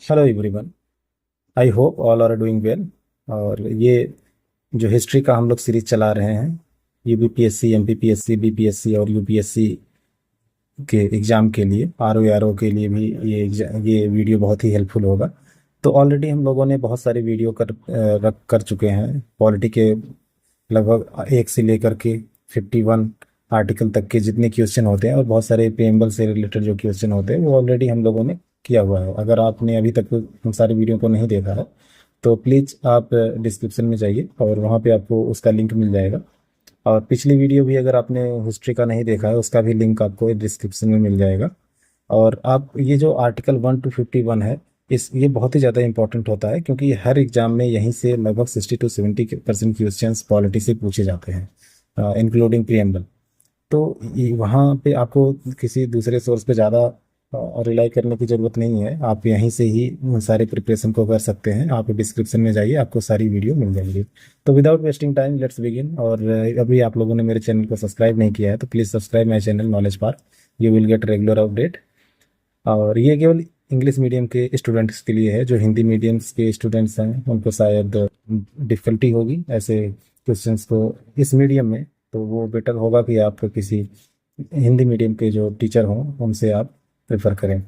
Hello everyone. I hope all are doing well. और ये जो हिस्ट्री का हम लोग सीरीज चला रहे हैं यूपीपीएससी, एमपीपीएससी, बीपीएससी और यूपीएससी के एग्ज़ाम के लिए, आरओ के लिए भी ये वीडियो बहुत ही हेल्पफुल होगा। तो ऑलरेडी हम लोगों ने बहुत सारे वीडियो कर चुके हैं पॉलिटी के, लगभग 1 से लेकर के 51 आर्टिकल तक के जितने क्वेश्चन होते हैं और बहुत सारे प्रेम्बल से रिलेटेड जो क्वेश्चन होते हैं वो ऑलरेडी हम लोगों ने किया हुआ है। अगर आपने अभी तक उन सारे वीडियो को नहीं देखा है तो प्लीज़ आप डिस्क्रिप्शन में जाइए और वहाँ पे आपको उसका लिंक मिल जाएगा। और पिछली वीडियो भी अगर आपने हिस्ट्री का नहीं देखा है उसका भी लिंक आपको डिस्क्रिप्शन में मिल जाएगा। और आप ये जो आर्टिकल 1 to 51 है, इस ये बहुत ही ज़्यादा इंपॉर्टेंट होता है क्योंकि हर एग्जाम में यहीं से लगभग 60 to 70% क्वेश्चन पॉलिटी से पूछे जाते हैं, इंक्लूडिंग प्रियम्बल। तो वहाँ पे आपको किसी दूसरे सोर्स पे ज़्यादा रिलाई करने की ज़रूरत नहीं है, आप यहीं से ही उन सारे प्रिपरेशन को कर सकते हैं। आप डिस्क्रिप्शन में जाइए, आपको सारी वीडियो मिल जाएंगी। तो without wasting time let's begin. और अभी आप लोगों ने मेरे चैनल को सब्सक्राइब नहीं किया है तो please subscribe my channel knowledge park. You will get regular update. और ये केवल इंग्लिश मीडियम के स्टूडेंट्स के लिए है। जो हिंदी मीडियम्स के स्टूडेंट्स हैं उनको शायद डिफ़िकल्टी होगी ऐसे क्वेश्चंस को इस मीडियम में, तो वो बेटर होगा कि आप किसी हिंदी मीडियम के जो टीचर हों उनसे आप प्रेफर करें।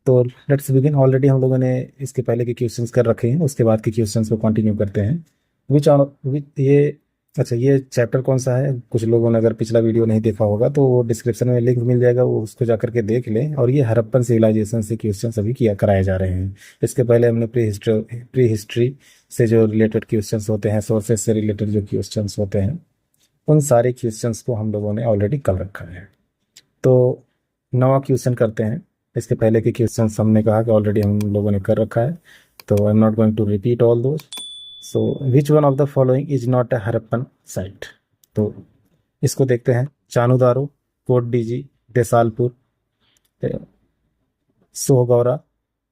तो लेट्स बिगिन। ऑलरेडी हम लोगों ने इसके पहले के क्वेश्चंस कर रखे हैं, उसके बाद के क्वेश्चंस को कंटिन्यू करते हैं। विच विच ये अच्छा, ये चैप्टर कौन सा है? कुछ लोगों ने अगर पिछला वीडियो नहीं देखा होगा तो वो डिस्क्रिप्शन में लिंक मिल जाएगा, वो उसको जा करके देख लें। और ये हड़प्पन सिविलाइजेशन से क्वेश्चन अभी किया कराए जा रहे हैं। इसके पहले हमने प्री हिस्ट्री से जो रिलेटेड क्वेश्चंस होते हैं, सोर्सेज से रिलेटेड जो क्वेश्चंस होते हैं, उन सारे क्वेश्चंस को हम लोगों ने ऑलरेडी कर रखा है। तो नवा क्वेश्चन करते हैं। इसके पहले के क्वेश्चन हमने कहा कि ऑलरेडी हम लोगों ने कर रखा है, तो I am not going to repeat all those. So which one of the following is not a Harappan site? तो इसको देखते हैं। Chanhudaro, Kot Diji, Desalpur, Sohgaura.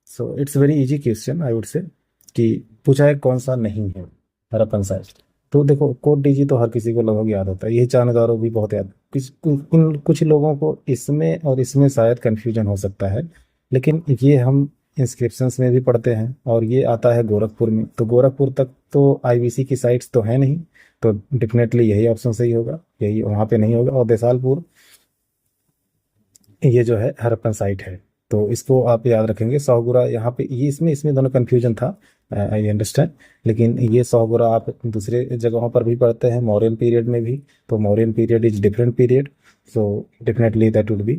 So it's very easy question I would say, कि पूछा है कौन सा नहीं है हड़प्पन साइट। तो देखो, कोट डीजी तो हर किसी को लगभग याद होता है, ये चानुदारो भी बहुत याद। कुछ लोगों को इसमें और इसमें शायद कंफ्यूजन हो सकता है, लेकिन ये हम इंस्क्रिप्शंस में भी पढ़ते हैं और ये आता है गोरखपुर में। तो गोरखपुर तक तो आईवीसी की साइट्स तो है नहीं, तो डेफिनेटली यही ऑप्शन सही होगा, यही वहाँ पे नहीं होगा। और देसालपुर ये जो है हड़प्पन साइट है, तो इसको आप याद रखेंगे। सौगुरा यहाँ पे, ये इसमें इसमें दोनों कंफ्यूजन था, आई अंडरस्टैंड। लेकिन ये सौगुरा आप दूसरे जगहों पर भी पढ़ते हैं, मौर्यन पीरियड में भी। तो Mauryan period is different period, so definitely that would be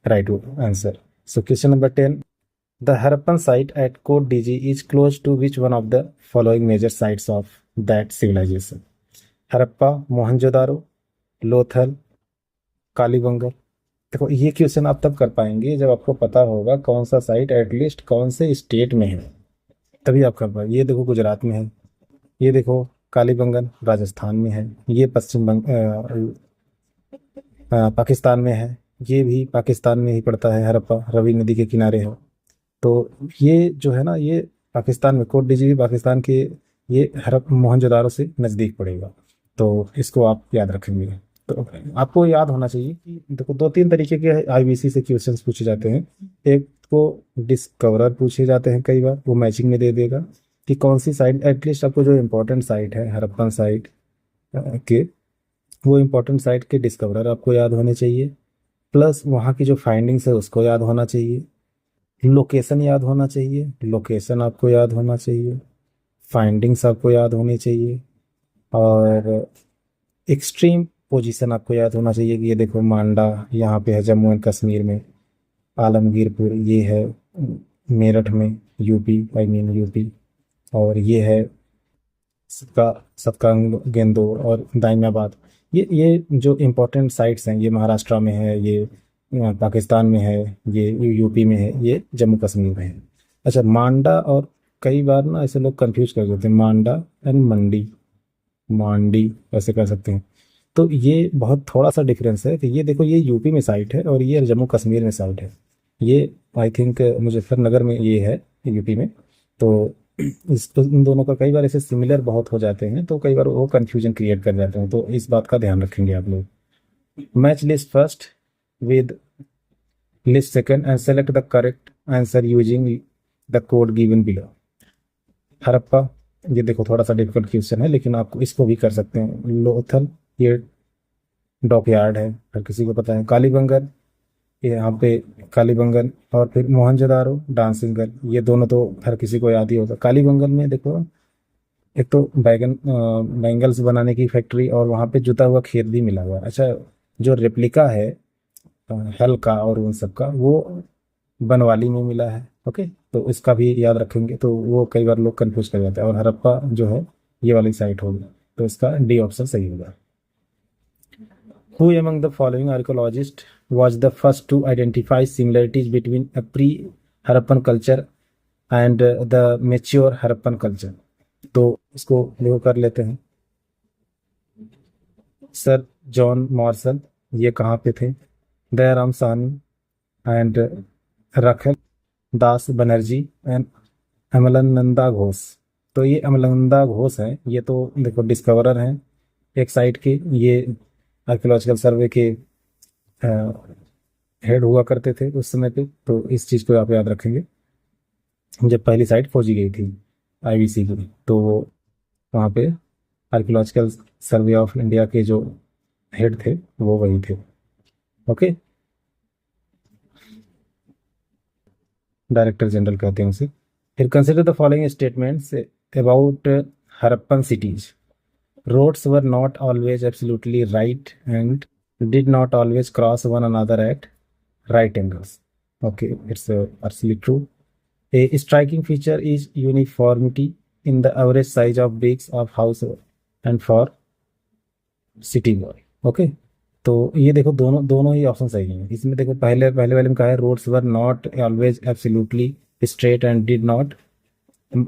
right answer. So question number 10, the Harappan site at Kot Diji is close to which one of the following major sites of that civilisation? Harappa, Mohenjodaro, Lothal, Kalibanga. देखो, ये question आप तब कर पाएंगे जब आपको पता होगा कौन सा साइट एटलीस्ट कौन से स्टेट में है, तभी आप कर पाएंगे। ये देखो गुजरात में है, ये देखो कालीबंगन राजस्थान में है, ये पाकिस्तान में है, ये भी पाकिस्तान में ही पड़ता है। हड़प्पा रवि नदी के किनारे है। तो ये जो है ना, ये पाकिस्तान में, कोट डीजी भी पाकिस्तान के, ये मोहनजोदारो से नज़दीक पड़ेगा। तो इसको आप याद रखेंगे। तो आपको याद होना चाहिए कि देखो, 2-3 तरीके के आईबीसी से क्वेश्चंस पूछे जाते हैं। एक को डिस्कवरर पूछे जाते हैं, कई बार वो मैचिंग में दे देगा कि कौन सी साइट, एटलीस्ट आपको जो इम्पोर्टेंट साइट है हड़प्पन साइट के, वो इम्पोर्टेंट साइट के डिस्कवरर आपको याद होने चाहिए, प्लस वहाँ की जो फाइंडिंग्स है उसको याद होना चाहिए, लोकेशन याद होना चाहिए, लोकेशन आपको याद होना चाहिए, फाइंडिंग्स आपको याद होनी चाहिए, और एक्सट्रीम पोजीशन आपको याद होना चाहिए कि ये देखो मांडा यहाँ पे है जम्मू एंड कश्मीर में, आलमगीरपुर ये है मेरठ में, यूपी, आई मीन यूपी, और ये है सबका सबका गेंदोर और दानियाबाद। ये जो इम्पोर्टेंट साइट्स हैं, ये महाराष्ट्र में है, ये पाकिस्तान में है, ये यूपी में है, ये जम्मू कश्मीर में है। अच्छा, मांडा, और कई बार ना ऐसे लोग कंफ्यूज कर देते हैं मांडा एंड मंडी, मांडी ऐसे कर सकते हैं। तो ये बहुत थोड़ा सा डिफरेंस है कि ये देखो, ये यूपी में साइट है और ये जम्मू कश्मीर में साइट है। ये आई थिंक मुजफ्फरनगर में ये है, यूपी में। तो इन दोनों का कई बार ऐसे सिमिलर बहुत हो जाते हैं, तो कई बार वो कंफ्यूजन क्रिएट कर जाते हैं। तो इस बात का ध्यान रखेंगे आप लोग। Match list first with list second and select the correct answer using the code given below. Harappa, ये देखो थोड़ा सा डिफिकल्ट क्वेश्चन है लेकिन आप इसको भी कर सकते हैं। लोथल, ये डॉकयार्ड है, हर किसी को पता है। कालीबंगन, ये यहाँ पे कालीबंगन। और फिर मोहनजोदारो, डांसिंग गर्ल, ये दोनों तो हर किसी को याद ही होगा। कालीबंगन में देखो, एक तो बैंगल्स बनाने की फैक्ट्री और वहाँ पे जुता हुआ खेत भी मिला हुआ है। अच्छा, जो रेप्लिका है हल का और उन सब का, वो बनवाली में मिला है। ओके, तो इसका भी याद रखेंगे, तो वो कई बार लोग कंफ्यूज कर जाते हैं। और हड़प्पा जो है ये वाली साइट होगी, तो इसका डी ऑप्शन सही होगा। Who among the following archaeologists was the first to identify similarities between a pre-Harappan culture and the mature Harappan culture? तो इसको देखो कर लेते हैं। सर जॉन मार्शल, ये कहाँ पे थे? दयाराम साहनी एंड रखल दास बनर्जी एंड अमलानंदा घोष। तो ये अमलानंदा घोष है, ये तो देखो डिस्कवरर हैं एक साइट के, ये आर्कियोलॉजिकल सर्वे के हेड हुआ करते थे उस समय पे। तो इस चीज़ को आप याद रखेंगे। जब पहली साइट खोजी गई थी आईवीसी की, तो वो वहाँ पे आर्कियोलॉजिकल सर्वे ऑफ इंडिया के जो हेड थे वो वही थे। ओके, डायरेक्टर जनरल कहते हैं उसे। फिर consider the following statements about Harappan cities. Roads were not always absolutely right and did not always cross one another at right angles. Okay, it's absolutely true. A striking feature is uniformity in the average size of bricks of house and for city boy. Okay, तो ये देखो दोनों दोनों ही option सही हैं। इसमें देखो पहले पहले वाले में कहा है roads were not always absolutely straight and did not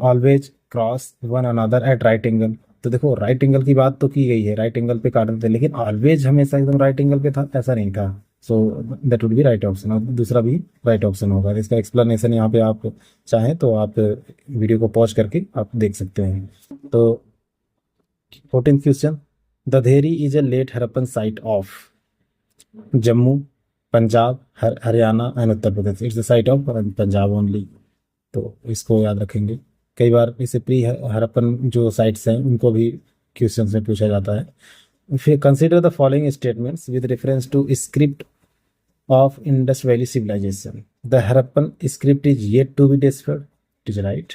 always cross one another at right angle. तो देखो राइट एंगल की बात तो की गई है, राइट एंगल पे काटते थे, लेकिन ऑलवेज हमेशा एकदम राइट एंगल पे था ऐसा नहीं था। So that would be right option, और दूसरा भी राइट ऑप्शन होगा। इसका एक्सप्लेनेशन यहाँ पे आप चाहें तो आप वीडियो को पॉज करके आप देख सकते हैं। तो 14th question, Dadheri is a late Harappan site of Jammu, Punjab, Haryana and Uttar Pradesh. It's the site of Punjab only. तो इसको याद रखेंगे। कई बार इसे प्री हड़प्पन जो साइट्स हैं उनको भी क्वेश्चन में पूछा जाता है। फिर consider the following statements with reference to script of Indus valley civilisation. The Harappan script is yet to be discovered, it is right,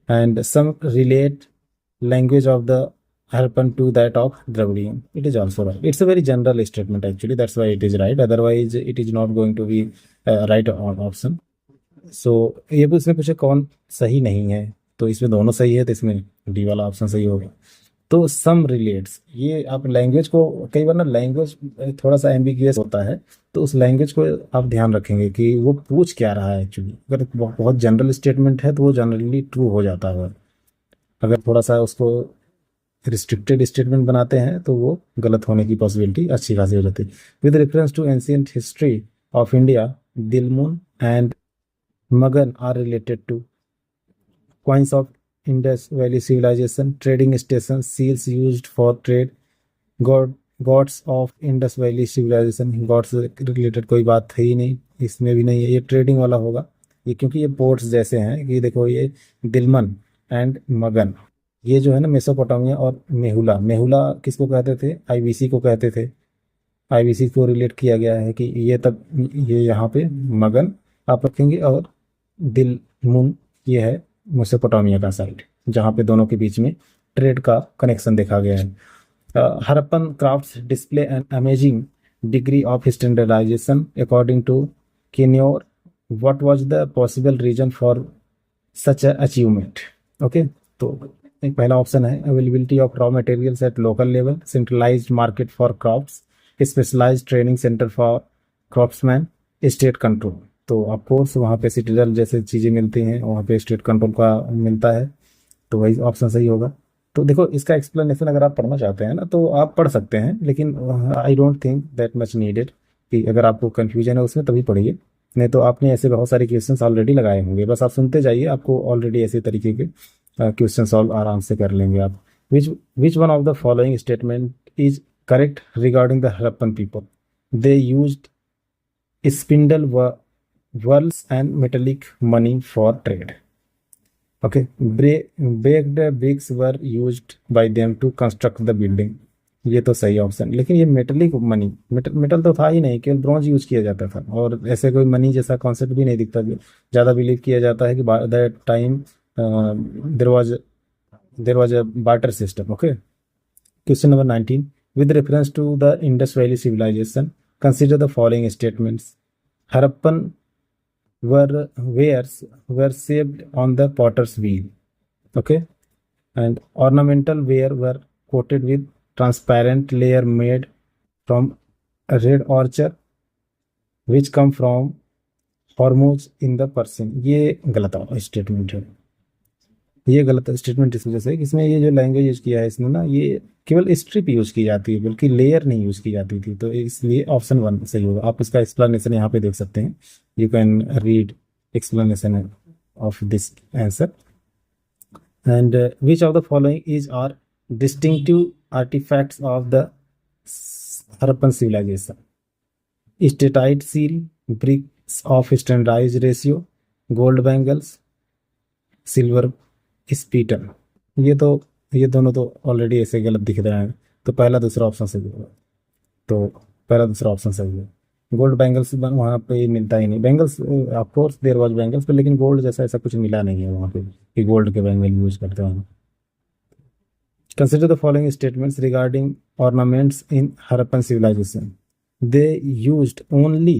and some relate language of the Harappan to that of Dravidian, it is also right. It's a very general statement actually, that's why it is right, otherwise it is not going to be right option. सो ये भी इसमें पूछे कौन सही नहीं है, तो इसमें दोनों सही है, तो इसमें डी वाला ऑप्शन सही होगा। तो सम रिलेट्स, ये आप लैंग्वेज को, कई बार ना लैंग्वेज थोड़ा सा एम्बिगियस होता है, तो उस लैंग्वेज को आप ध्यान रखेंगे कि वो पूछ क्या रहा है एक्चुअली। अगर बहुत जनरल स्टेटमेंट है तो वो जनरली ट्रू हो जाता है, अगर थोड़ा सा उसको रिस्ट्रिक्टेड स्टेटमेंट बनाते हैं तो वो गलत होने की पॉसिबिलिटी अच्छी खासी हो जाती है। With reference to ancient history of India, Dilmun and Magan are related to coins of Indus Valley civilization, trading stations, seals used for trade, gods of Indus Valley civilization। gods related कोई बात है ही नहीं, इसमें भी नहीं है, ये trading वाला होगा ये, क्योंकि ये पोर्ट्स जैसे हैं कि देखो ये दिलमन एंड मगन, ये जो है ना मेसोपोटामिया, और मेहुला, मेहुला किसको कहते थे? आईवीसी को कहते थे। आईवीसी को रिलेट किया गया है कि ये तब, ये यहाँ पे मगन आप रखेंगे, और दिल मुन ये है मेसोपोटामिया का साइड, जहाँ पे दोनों के बीच में ट्रेड का कनेक्शन देखा गया है। Harappan crafts display an amazing degree of standardisation according to Kenoyer, what was the possible reason for such achievement? Okay, तो एक पहला ऑप्शन है availability of raw materials at local level, centralised market for crafts, specialised training centre for craftsmen, state control. तो of course वहाँ पे citizen जैसे चीज़ें मिलती हैं, वहाँ पे स्टेट कंट्रोल का मिलता है, तो वही ऑप्शन सही होगा। तो देखो इसका एक्सप्लेनेशन अगर आप पढ़ना चाहते हैं ना तो आप पढ़ सकते हैं, लेकिन I don't think that much needed, कि अगर आपको कन्फ्यूजन है उसमें तभी पढ़िए, नहीं तो आपने ऐसे बहुत सारे क्वेश्चन ऑलरेडी लगाए होंगे, बस आप सुनते जाइए, आपको ऑलरेडी ऐसे तरीके के क्वेश्चन सॉल्व आराम से कर लेंगे आप। विच one of the following statement is correct regarding the Harappan people? They used spindle worlds and metallic money for trade. Okay, baked bricks were used by them to construct the building. ये तो सही option, लेकिन ये metallic money, metal तो था ही नहीं, केवल bronze use किया जाता था, और ऐसे कोई मनी जैसा कॉन्सेप्ट भी नहीं दिखता। ज़्यादा बिलीव किया जाता है कि that time there was a barter system. Okay, question number 19, with reference to the Indus Valley civilization, consider the following statements. Harappan wares were shaped on the potter's wheel. Okay, and ornamental ware were coated with transparent layer made from a red ochre which come from Hormuz in the Persian। ये गलत statement है, ये गलत statement इस वजह से कि इसमें ये जो लैंग्वेज यूज किया है इसमें ना, ये केवल स्ट्रिप यूज की जाती है, बल्कि लेयर नहीं यूज की जाती थी, तो इसलिए ऑप्शन 1 सही होगा। आप इसका एक्सप्लेनेशन यहाँ पे देख सकते हैं, you can read explanation of this answer. And which of the following is are distinctive artefacts of the Harappan civilisation? Steatite seal, bricks of standardised ratio, gold bangles, silver sceptre. ये दोनों तो ऑलरेडी ऐसे गलत दिख रहे हैं, तो पहला दूसरा ऑप्शन सही होगा। तो पहला दूसरा ऑप्शन सही है। गोल्ड बैंगल्स वहाँ पे मिलता ही नहीं, bangles of course there was bangles पे, लेकिन गोल्ड जैसा ऐसा कुछ मिला नहीं है वहाँ पे कि गोल्ड के बैंगल यूज करते हैं। Consider the following statements regarding ornaments in Harappan civilisation. They used only,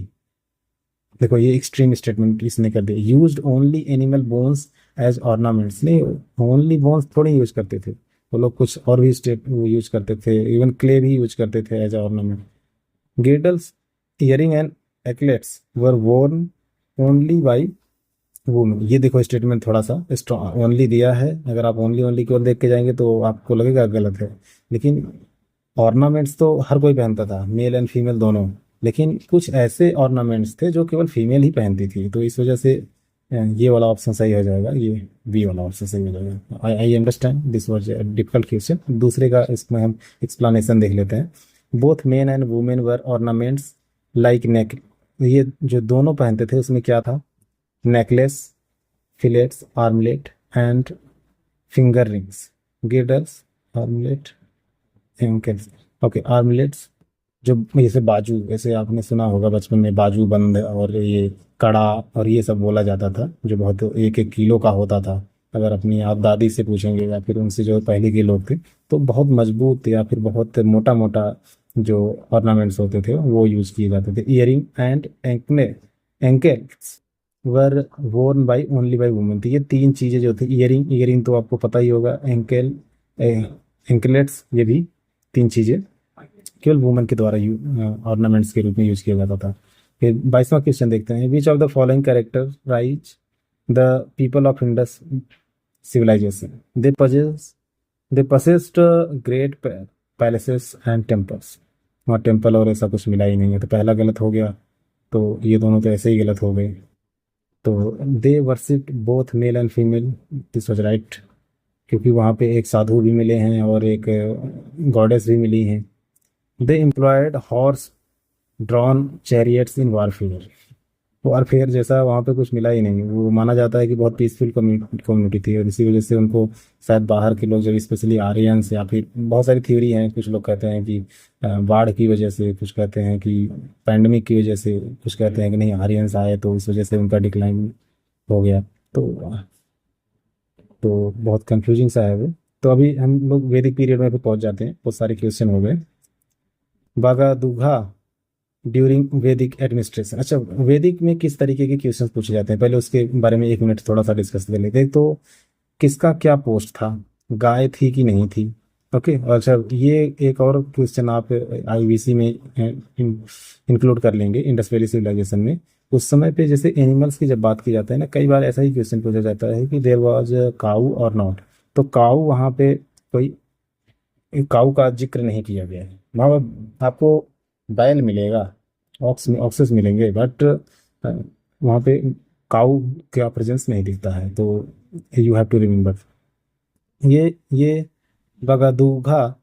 देखो ये एक्सट्रीम स्टेटमेंट इसने कर दिया, used only animal bones as ornaments. नहीं, ओनली बोन्स थोड़ी यूज करते थे वो लोग, कुछ और भी स्टेप यूज करते थे, इवन क्ले भी यूज करते थे as ornament. Girdles, earring and anklets were worn only by women. ये देखो स्टेटमेंट थोड़ा सा स्ट्रॉन्ग, ओनली दिया है, अगर आप ओनली ओनली की ओर देख के जाएंगे तो आपको लगेगा गलत है, लेकिन ऑर्नामेंट्स तो हर कोई पहनता था, मेल एंड फीमेल दोनों, लेकिन कुछ ऐसे ऑर्नामेंट्स थे जो केवल फीमेल ही पहनती थी, तो इस वजह से ये वाला ऑप्शन सही हो जाएगा, ये बी वाला ऑप्शन सही हो जाएगा। I understand this was a difficult question. दूसरे का इसमें हम एक्सप्लेनेशन देख लेते हैं। Both men and women were ornaments like neck. ये जो दोनों पहनते थे उसमें क्या था? Necklace, fillets, armlet and finger rings. Girdles, armlet, ankles. Okay, armlets जो जैसे बाजू, ऐसे आपने सुना होगा बचपन में बाजू बंद और ये कड़ा और ये सब बोला जाता था, जो बहुत 1-1 किलो का होता था। अगर अपनी आप दादी से पूछेंगे या फिर उनसे जो पहले के लोग थे, तो बहुत मजबूत या फिर बहुत मोटा मोटा जो ऑर्नामेंट्स होते थे वो यूज किए जाते थे। Earring and ankles were worn by only by women. तो ये 3 चीजें जो थी, ईयरिंग तो आपको पता ही होगा, एंकलेट्स, ये भी 3 चीजें केवल वुमेन के द्वारा ऑर्नामेंट्स के रूप में यूज किया जाता था। फिर 22वां क्वेश्चन देखते हैं। Which of the following characterise the people of Indus civilisation? They possessed great palaces and temples. वहाँ टेम्पल और ऐसा कुछ मिला ही नहीं है, तो पहला गलत हो गया, तो ये दोनों तो ऐसे ही गलत हो गए। तो they worshipped both male and female, this was right, क्योंकि वहाँ पे एक साधु भी मिले हैं और एक गॉडेस भी मिली हैं। दे एम्प्लॉयड हॉर्स ड्रॉन चैरियट्स इन वारफेयर जैसा वहाँ पे कुछ मिला ही नहीं। वो माना जाता है कि बहुत पीसफुल कम्युनिटी थी, और इसी वजह से उनको शायद बाहर के लोग, जब स्पेशली आर्यंस, या फिर बहुत सारी थ्योरी हैं, कुछ लोग कहते हैं कि बाढ़ की वजह से, कुछ कहते हैं कि पैंडमिक की वजह से, कुछ कहते हैं कि नहीं आर्यंस आए तो इस वजह से उनका डिक्लाइन हो गया। तो बहुत कंफ्यूजिंग सा है वो। तो अभी हम लोग वैदिक पीरियड में भी पहुंच जाते हैं, बहुत सारे क्वेश्चन हो गए। बागादुघा ड्यूरिंग वैदिक एडमिनिस्ट्रेशन। अच्छा, वैदिक में किस तरीके के क्वेश्चन पूछे जाते हैं, पहले उसके बारे में 1 मिनट थोड़ा सा डिस्कस कर लेते हैं। तो किसका क्या पोस्ट था, गाय थी कि नहीं थी? ओके, अच्छा ये एक और क्वेश्चन आप आईवीसी में इंक्लूड कर लेंगे, इंडस वैली सिविलाइजेशन में। उस समय पे जैसे एनिमल्स की जब बात की जाता है ना, कई बार ऐसा ही क्वेश्चन पूछा जाता है कि देयर वाज काऊ और नॉट। तो काऊ वहाँ पे कोई काऊ का जिक्र नहीं किया गया है। वहाँ आपको बैल मिलेगा, ऑक्सेस मिलेंगे, बट वहाँ पे काऊ का प्रेजेंस नहीं दिखता है। तो यू हैव टू रिमेम्बर ये Bhagadugha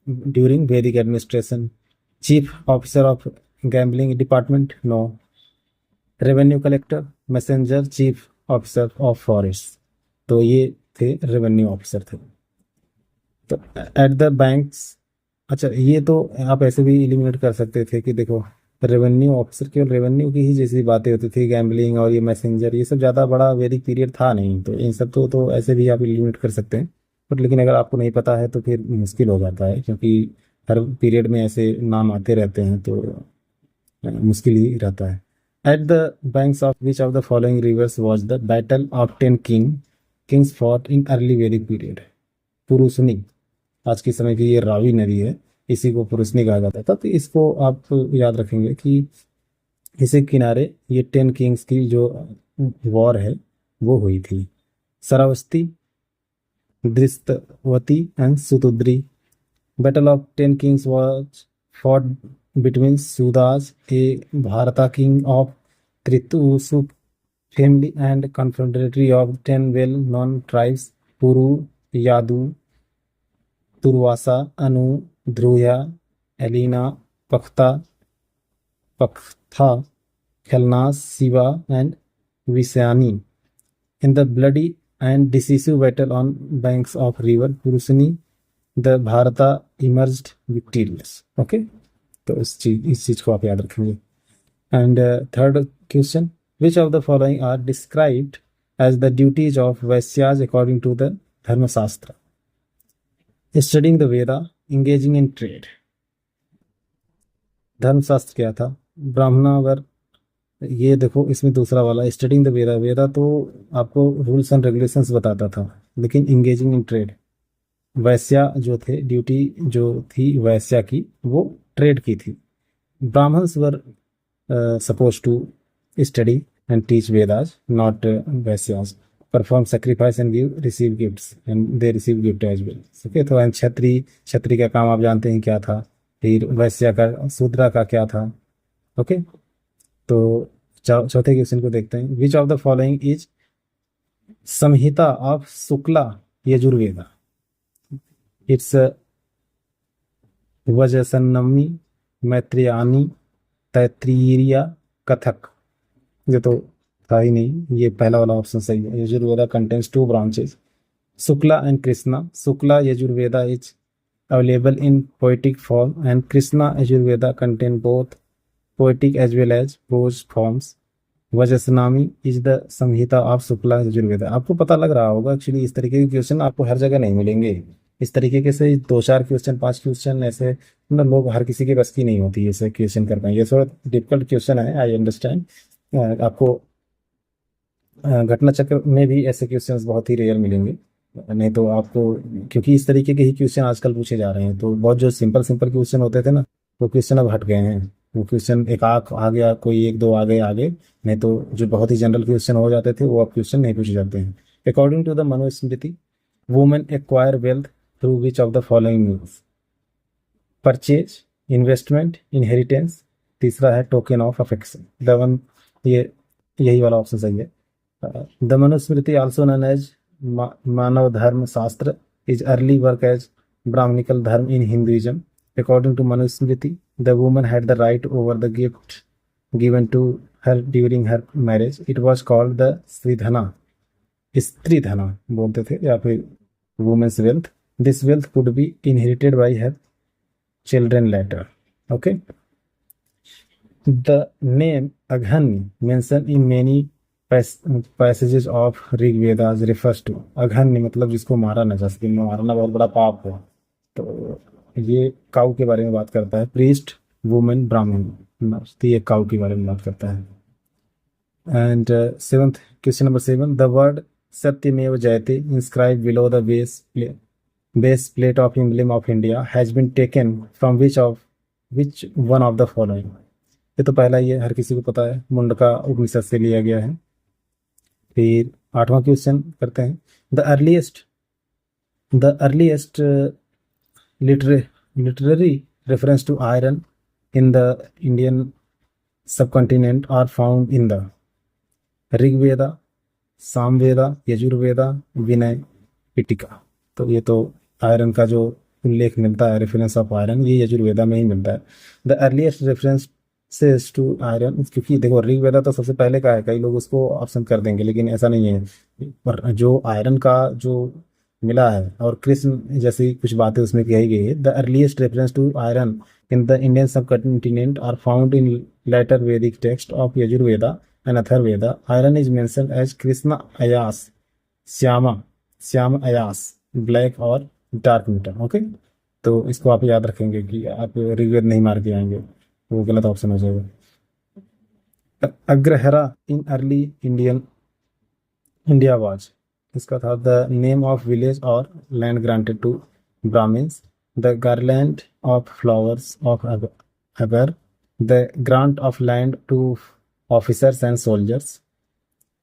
during Vedic administration. Chief officer of gambling department, no. Revenue collector, messenger, chief officer of forest. तो ये थे रेवेन्यू ऑफिसर थे। तो एट द बैंक्स, अच्छा ये तो आप ऐसे भी एलिमिनेट कर सकते थे कि देखो रेवेन्यू ऑफिसर केवल रेवेन्यू की ही जैसी बातें होती थी, गैम्बलिंग और ये मैसेंजर ये सब ज़्यादा बड़ा वैदिक पीरियड था नहीं, तो इन सब तो ऐसे भी आप एलिमिनेट कर सकते हैं। बट लेकिन अगर आपको नहीं पता है तो फिर मुश्किल हो जाता है, क्योंकि हर पीरियड में ऐसे नाम आते रहते हैं, तो मुश्किल ही रहता है। At the banks of which of the following rivers was the battle of 10 Kings fought in early Vedic period. पुरुषनी, आज के समय की ये रावी नदी है, इसी को पुरुषनी कहा जाता था। तो इसको आप याद रखेंगे कि इसी किनारे ये 10 किंग्स की जो वॉर है वो हुई थी। Saraswati, Drishadvati and Sutudri. Battle of 10 kings was fought between Sudas, a Bharata king of Tritusu family, and confederation of 10 well-known tribes: Puru, Yadu, Turvasa, Anu, Dhruya, Elena, Paktha, Khalnas, Siva, and Visayani. In the bloody and decisive battle on banks of river Purusani, the Bharata emerged victorious. Okay, तो इस चीज को आप याद रखेंगे। And third question, which of the following are described as the duties of Vaishyas according to the Dharmashastra? Studying the Veda, engaging in trade. Dharmashastra क्या था? ब्राह्मणावर, ये देखो इसमें दूसरा वाला स्टडिंग द वेदा, वेदा तो आपको रूल्स एंड रेगुलेशंस बताता था, लेकिन इंगेजिंग इन ट्रेड, वैश्या जो थे, ड्यूटी जो थी वैश्या की वो ट्रेड की थी। Brahmins were suppose to study and teach Vedas, not Vaishyas. Perform sacrifice and give receive gifts and they receive gift as well. Okay, तो एंड क्षत्रिय का काम आप जानते हैं क्या था, फिर वैश्या का, शूद्रा का क्या था। ओके, तो चौथे क्वेश्चन को देखते हैं। Which of the following is Samhita of Shukla Yajurveda? It's Vajasaneyi, Maitrayani, Taittiriya, Kathak. ये तो था ही नहीं, ये पहला वाला ऑप्शन सही है। Yajurveda contains 2 branches, Shukla and Krishna. Shukla Yajurveda is available in poetic form and Krishna Yajurveda contain both poetic as well as prose forms. Vajasaneyi is the Samhita of Shukla Yajurveda. आपको पता लग रहा होगा एक्चुअली इस तरीके के क्वेश्चन आपको हर जगह नहीं मिलेंगे। इस तरीके के से 2-4 क्वेश्चन, 5 क्वेश्चन ऐसे, मतलब लोग, हर किसी के बस की नहीं होती ऐसे क्वेश्चन कर पाएंगे। थोड़ा डिफिकल्ट क्वेश्चन है, आई अंडरस्टैंड। आपको घटना चक्र में भी ऐसे क्वेश्चंस बहुत ही रेयर मिलेंगे, नहीं तो आपको, क्योंकि इस तरीके के ही क्वेश्चन आजकल पूछे जा रहे हैं, तो बहुत जो सिंपल सिंपल क्वेश्चन होते थे ना, वो क्वेश्चन अब हट गए हैं। वो क्वेश्चन एक आख आ गया, कोई 1-2 आगे, नहीं तो जो बहुत ही जनरल क्वेश्चन हो जाते थे वो अब क्वेश्चन नहीं पूछे जाते हैं। According to the Manusmriti, women acquire wealth through which of the following means? Purchase, investment, inheritance, तीसरा है टोकन ऑफ अफेक्शन। ये यही वाला ऑप्शन सही है। The Manusmriti also known as Manava Dharma Shastra is early work as Brahmanical dharma in Hinduism. According to Manusmriti, the woman had the right over the gift given to her during her marriage. It was called the Sridhana. स्त्रीधना बोलते थे, या फिर women's wealth. This wealth could be inherited by her children later. Okay. The name Aghani mentioned in many passages of Rig Vedas refers to अघन्य, मतलब जिसको मारा ना जा सके, मारना बहुत बड़ा पाप है। तो ये काऊ के बारे में बात करता है, प्रीस्ट, वुमेन, ब्राह्मण, तो ये काऊ के बारे में बात करता है। And seventh question number 7, the word Satyameva Jayate inscribe below the base plate of emblem of India has been taken from which one of the following? ये तो पहला ही है, हर किसी को पता है, मुंडका उपनिषद से लिया गया है। फिर 8वां क्वेश्चन करते हैं। The earliest literary reference to iron in the Indian subcontinent are found in the Rig Veda, Samaveda, Yajurveda, Vinaya Pitaka. तो ये तो आयरन का जो उल्लेख मिलता है, रेफरेंस ऑफ आयरन, ये यजुर्वेदा में ही मिलता है। The earliest reference says to iron, क्योंकि देखो ऋग्वेदा तो सबसे पहले का है, कई लोग उसको ऑप्शन कर देंगे लेकिन ऐसा नहीं है। पर जो आयरन का जो मिला है और कृष्ण जैसी कुछ बातें उसमें कही गई है, the earliest reference to iron in the Indian subcontinent are found in later Vedic text of Yajurveda and Atharvaveda. Iron is mentioned as Krishna Ayas, Shyama, Shyam Ayas, black और डार्क मीटर। ओके, तो इसको आप याद रखेंगे कि आप ऋग्वेद नहीं मार के आएंगे, वो गलत ऑप्शन हो जाएगा। Agrahara in early Indian India was, इसका था द नेम ऑफ विलेज और land granted to Brahmins, the garland of flowers of अगर, the grant of land to officers and soldiers,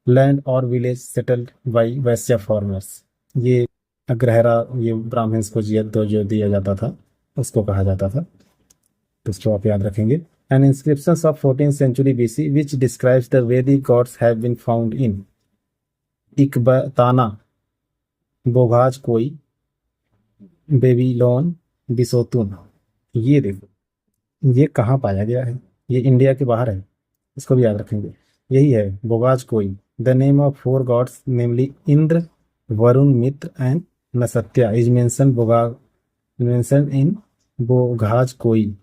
land और village settled by Vaishya farmers. ये अग्रहरा ये Brahmins को जो दिया जाता था उसको कहा जाता था, तो इसको आप याद रखेंगे। An inscriptions of 14th century BC which describes the Vedic gods have been found in इकबताना, बोघाज कोई, बेबीलोन, बिसोतुन। ये देखो ये कहाँ पाया गया है, ये इंडिया के बाहर है, इसको भी याद रखेंगे। यही है Boghazkoi. The name of 4 gods namely Indra, Varuna, Mitra and Nasatya is mention in Boghazkoi.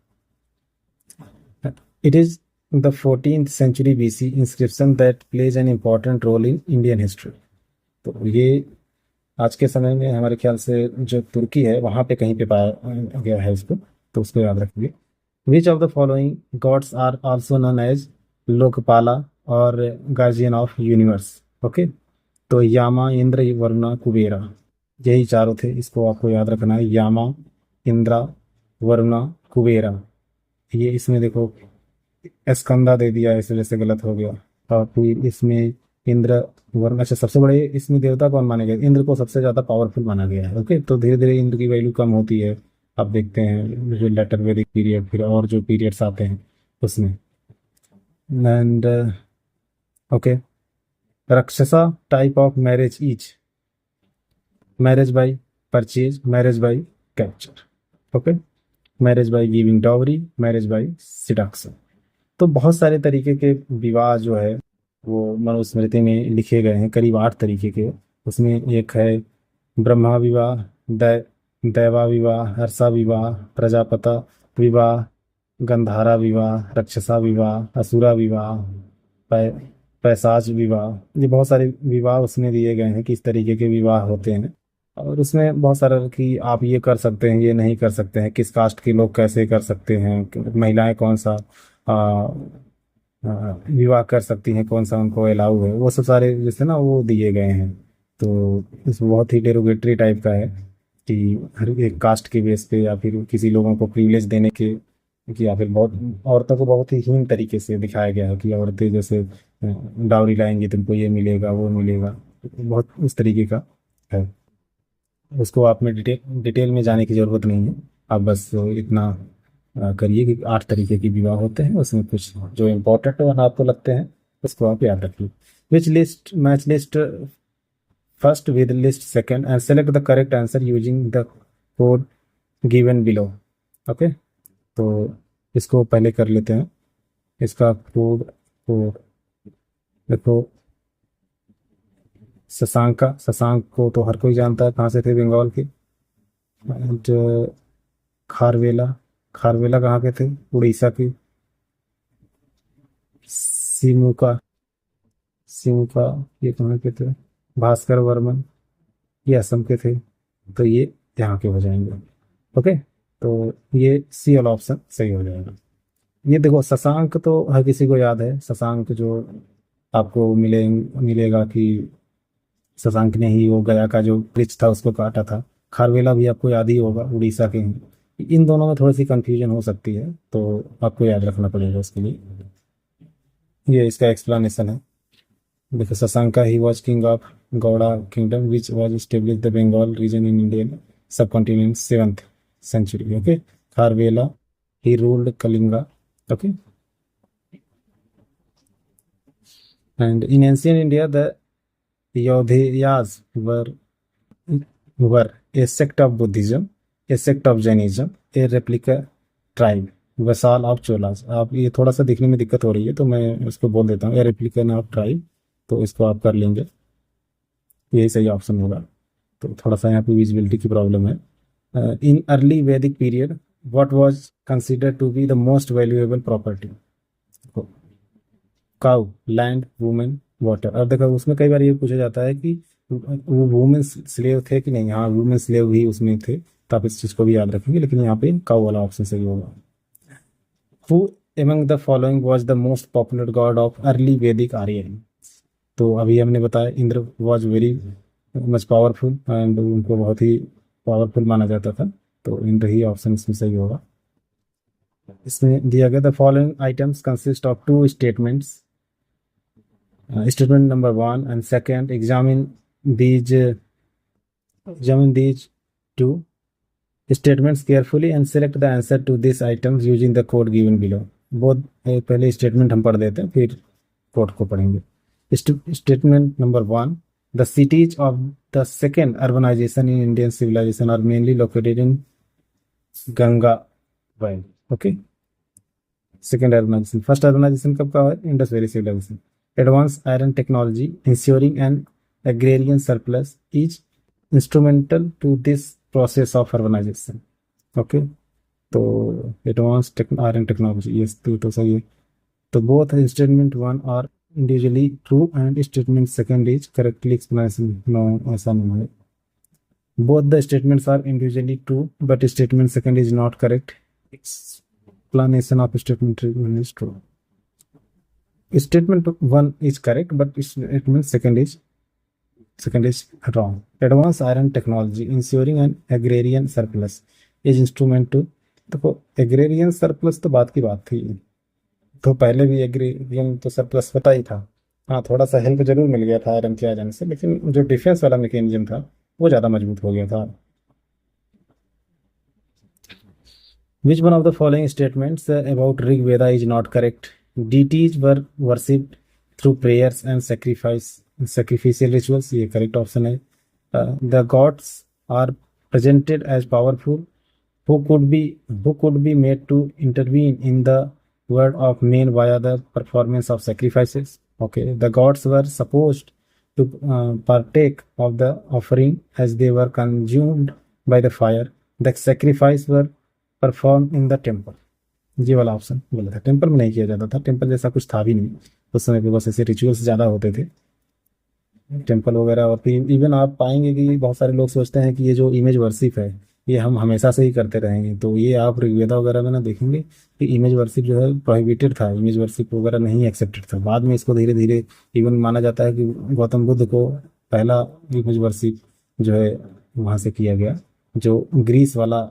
It is the 14th century BC inscription that plays an important role in Indian history। तो ये आज के समय में हमारे ख्याल से जो तुर्की है वहाँ पे कहीं पे पाया गया है इसको, तो उसको याद रखिए। Which of the following gods are also known as लोकपाला और गार्जियन ऑफ यूनिवर्स? ओके, तो यामा, इंद्र, वरुणा, कुबेरा, यही चारों थे, इसको आपको याद रखना है। यामा, इंद्रा, वरुणा, कुबेरा। ये इसमें देखो स्कंदा दे दिया, इस वजह से गलत हो गया। और फिर इसमें इंद्र, वरुण, अच्छा सबसे बड़े इसमें देवता कौन माने गए? इंद्र को सबसे ज्यादा पावरफुल माना गया है। ओके, तो धीरे धीरे इंद्र की वैल्यू कम होती है, आप देखते हैं जो लेटर वैदिक पीरियड फिर और जो पीरियड्स आते हैं उसमें। And okay, Rakshasa type of marriage is marriage by purchase, marriage by capture. Okay, marriage by giving dowry, marriage by seduction. तो बहुत सारे तरीके के विवाह जो है वो मनुस्मृति में लिखे गए हैं, करीब 8 तरीके के। उसमें एक है ब्रह्मा विवाह, दैवा विवाह, हर्षा विवाह, प्रजापता विवाह, गंधारा विवाह, रक्षसा विवाह, असुरा विवाह, पै पैशाच विवाह। ये बहुत सारे विवाह उसमें दिए गए हैं, किस तरीके के विवाह होते हैं। और उसमें बहुत सारा कि आप ये कर सकते हैं, ये नहीं कर सकते हैं, किस कास्ट के लोग कैसे कर सकते हैं, महिलाएं कौन सा विवाह कर सकती हैं, कौन सा उनको अलाउ है, वो सब सारे जैसे ना वो दिए गए हैं। तो इसमें बहुत ही डेरोगेटरी टाइप का है कि हर एक कास्ट के बेस पे या फिर किसी लोगों को प्रिविलेज देने के, कि या फिर बहुत औरतों को बहुत ही हीन तरीके से दिखाया गया है कि औरतें जैसे डाउरी लाएंगी तुमको ये मिलेगा वो मिलेगा, बहुत उस तरीके का है। उसको आप में डिटेल में जाने की ज़रूरत नहीं है, आप बस इतना करिए कि 8 तरीके की विवाह होते हैं, उसमें कुछ जो इम्पोर्टेंट है आपको लगते हैं उसको आप याद रखिए। विच list match list first with list second and select the correct answer using the code given below. Okay, तो इसको पहले कर लेते हैं, इसका कोड कोड देखो। शशांक को तो हर कोई जानता है, कहाँ से थे? बंगाल के। एंड खारवेला, खारवेला कहाँ के थे? उड़ीसा के। सिमुका, सिमुका ये कहाँ के थे? भास्कर वर्मन ये असम के थे, तो ये यहाँ के हो जाएंगे। ओके, तो ये सी वाला ऑप्शन सही हो जाएगा। ये देखो शशांक तो हर किसी को याद है, शशांक जो आपको मिलेगा कि शशांक ने ही वो गया का जो वृक्ष था उसको काटा था। खारवेला भी आपको याद ही होगा, उड़ीसा के हैं। इन दोनों में थोड़ी सी कंफ्यूजन हो सकती है, तो आपको याद रखना पड़ेगा उसके लिए। ये इसका एक्सप्लेनेशन है। देखो Shashanka he was king of Gauda kingdom which was establish the Bengal region in Indian subcontinent 7th century। Okay, Kharavela he ruled Kalinga. Okay, and in ancient India the Yodhiyas were a sect of Buddhism, a sect of Jainism, a replica tribe। वैसाल of Cholas. आप ये थोड़ा सा दिखने में दिक्कत हो रही है तो मैं उसको बोल देता हूँ, ए रेप्लिकन ऑफ ट्राइब, तो इसको आप कर लेंगे, यही सही ऑप्शन होगा। तो थोड़ा सा यहाँ पे विजिबिलिटी की प्रॉब्लम है। In early Vedic period what was considered to be the most valuable property? Cow, land, women, water. अब देखो उसमें कई बार ये पूछा जाता है कि वो वुमेन स्लेव थे कि नहीं। हाँ, वुमेन स्लेव भी उसमें थे, तो आप इस चीज़ को भी याद रखेंगे, लेकिन यहाँ पे काउ वाला ऑप्शन सही होगा। Who among the following was the most popular God of early वैदिक आर्यन? तो अभी हमने बताया Indra was very much powerful and उनको बहुत ही पावरफुल माना जाता था, तो इंद्र ही ऑप्शन इसमें सही होगा। इसमें दिया गया the following items consist of two statements. Statement number one and second, examine these two statements carefully and select the answer to these items using the code given below. बहुत पहले स्टेटमेंट हम पढ़ देते हैं, फिर कोड को पढ़ेंगे। Statement number one, the cities of the second urbanisation in Indian civilisation are mainly located in Ganga valley. Okay, second urbanisation. First urbanisation कब का है? Indus valley civilisation. Advanced iron technology ensuring an agrarian surplus is instrumental to this process of urbanization. Okay, तो advanced iron technology, yes, तो सही है। तो both statement one are individually true and statement second is correctly explanation। no, ऐसा नहीं है। Both the statements are individually true but statement second is not correct। explanation of statement one is true। Statement one is correct, but statement second is wrong। Advanced iron technology ensuring an agrarian surplus is instrument to। देखो agrarian surplus तो बात की बात थी, तो पहले भी agrarian तो सरप्लस पता ही था। हाँ, थोड़ा सा हेल्प जरूर मिल गया था आयरन के आ जाने से, लेकिन जो डिफेंस वाला मैकेनिज्म था वो ज़्यादा मजबूत हो गया था। Which one of the following statements about Rig Veda is not correct? Deities were worshipped through prayers and sacrificial rituals। ये correct option है। The gods are presented as powerful who could be made to intervene in the world of men via the performance of sacrifices। Okay, the gods were supposed to partake of the offering as they were consumed by the fire। The sacrifice were perform in the temple. ये वाला option बोला था, temple में नहीं किया जाता था, temple जैसा कुछ था भी नहीं उस समय पे, बस ऐसे रिचुअल्स ज़्यादा होते थे टेम्पल वगैरह। और फिर इवन आप पाएंगे कि बहुत सारे लोग सोचते हैं कि ये जो इमेज वर्शिप है ये हम हमेशा से ही करते रहेंगे, तो ये आप ऋग्वेदा वगैरह में ना देखेंगे कि इमेज वर्शिप जो है प्रोहिबिटेड था, इमेज वर्शिप वगैरह नहीं एक्सेप्टेड था। बाद में इसको धीरे धीरे इवन माना जाता है कि गौतम बुद्ध को पहला इमेज वर्शिप जो है वहाँ से किया गया, जो ग्रीस वाला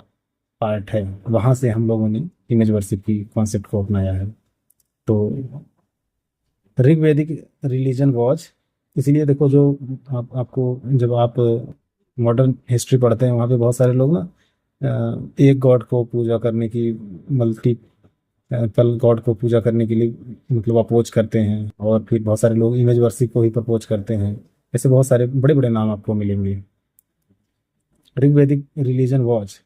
पार्ट है वहाँ से हम लोगों ने इमेज वर्शिप की कॉन्सेप्ट को अपनाया है। तो ऋग्वेदिक रिलीजन वॉज, इसीलिए देखो जो आपको जब आप मॉडर्न हिस्ट्री पढ़ते हैं वहाँ पे बहुत सारे लोग ना एक गॉड को पूजा करने की, मल्टीपल गॉड को पूजा करने के लिए मतलब अपोज करते हैं, और फिर बहुत सारे लोग इमेज वर्शिप को ही प्रपोज करते हैं। ऐसे बहुत सारे बड़े बड़े नाम आपको मिलेंगे। Rigvedic religion was,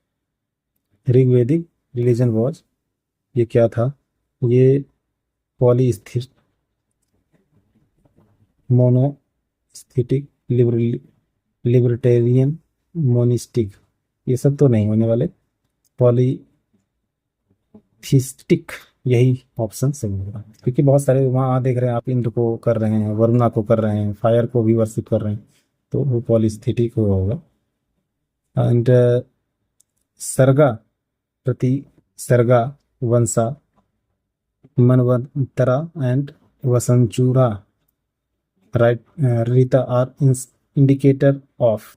Rigvedic religion was ये क्या था? ये पॉलीस्थिर, मोनोस्थिटिक, लिबर्टेरियन, मोनिस्टिक, ये सब तो नहीं होने वाले, पॉलीथिस्टिक यही ऑप्शन सही होगा। क्योंकि बहुत सारे वहाँ देख रहे हैं आप, इंद्र को कर रहे हैं, वरुणा को कर रहे हैं, फायर को भी वर्शिप कर रहे हैं, तो वो पॉलीस्थिटिक होगा। And सर्गा, Pratisarga, Vamsha, Manvantara and वसंचूरा राइट रीता are indicator of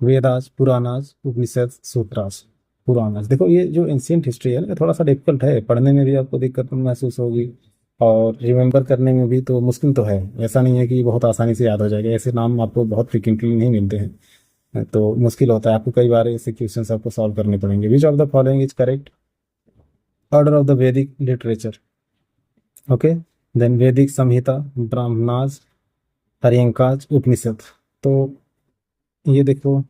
Vedas, Puranas, Upanishad, Sutras. Puranas देखो ये जो एंशियंट हिस्ट्री है ना थोड़ा सा डिफिकल्ट है, पढ़ने में भी आपको दिक्कत महसूस होगी और रिमेंबर करने में भी तो मुश्किल तो है। ऐसा नहीं है कि बहुत आसानी से याद हो जाएगा, ऐसे नाम आपको बहुत फ्रिक्वेंटली नहीं मिलते हैं, तो मुश्किल होता है आपको, कई बार ऐसे क्वेश्चन आपको सॉल्व करने पड़ेंगे। विच of the following is correct? Order of the वैदिक लिटरेचर। ओके, देन वैदिक संहिता, ब्राह्मणाज, हरियंकाज, उपनिषद। तो ये देखो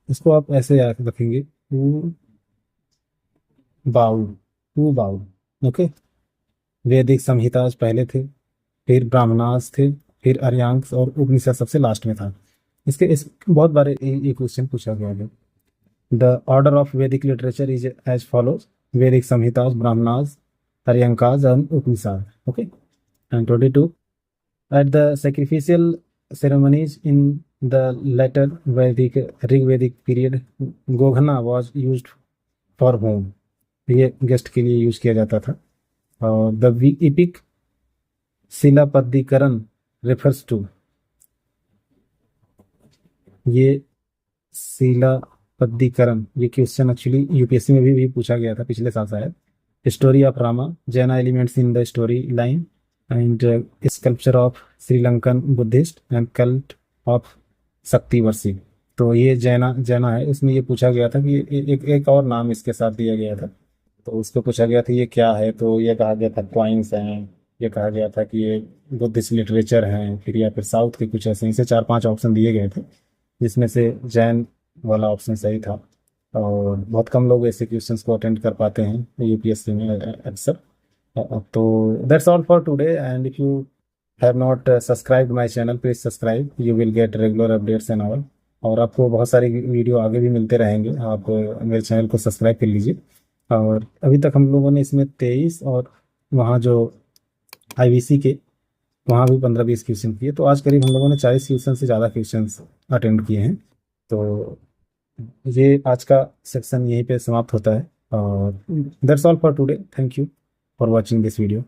इसको आप ऐसे याद रखेंगे, two bowl, two bowl. Okay. Vedic Samhitas पहले थे, फिर ब्राह्मणास थे, फिर आर्यांक्स और उपनिषद सबसे लास्ट में था। इसके इस बहुत बार ये क्वेश्चन पूछा गया है। The order of Vedic literature is as follows: Vedic Samhitas, Brahmanas, Aranyakas and Upanishad. Okay. And 22, at the sacrificial ceremonies in the later Vedic Rigvedic period, गोघना was used for whom? ये गेस्ट के लिए यूज किया जाता था। और द epic शिलापद्दीकरण refers to, ये शिलापद्दीकरण, ये क्वेश्चन एक्चुअली यूपीएससी में भी पूछा गया था पिछले साल शायद। स्टोरी ऑफ रामा, जैना elements in the story line, and sculpture of Sri Lankan Buddhist and cult of शक्ति वर्शिप। तो ये जैना जैना है, इसमें ये पूछा गया था कि एक और नाम इसके साथ दिया गया था। तो उसको पूछा गया था ये क्या है, तो ये कहा गया था क्वाइंस हैं, ये कहा गया था कि ये बुद्धिस्ट लिटरेचर हैं, फिर या फिर साउथ के कुछ ऐसे से 4-5 ऑप्शन दिए गए थे, जिसमें से जैन वाला ऑप्शन सही था। और बहुत कम लोग ऐसे क्वेश्चंस को अटेंड कर पाते हैं यूपीएससी में अक्सर। तो that's all for today, and if you have not subscribed my channel, please subscribe, you will get regular updates and all. और आपको बहुत सारी वीडियो आगे भी मिलते रहेंगे, आप मेरे चैनल को सब्सक्राइब कर लीजिए। और अभी तक हम लोगों ने इसमें 23 और वहाँ जो आईवीसी के वहाँ भी 15-20 क्वेश्चन किए, तो आज करीब हम लोगों ने 40 क्वेश्चन से ज़्यादा क्वेश्चन अटेंड किए हैं। तो ये आज का सेक्शन यहीं पे समाप्त होता है। और that's all for today, thank you for watching this video.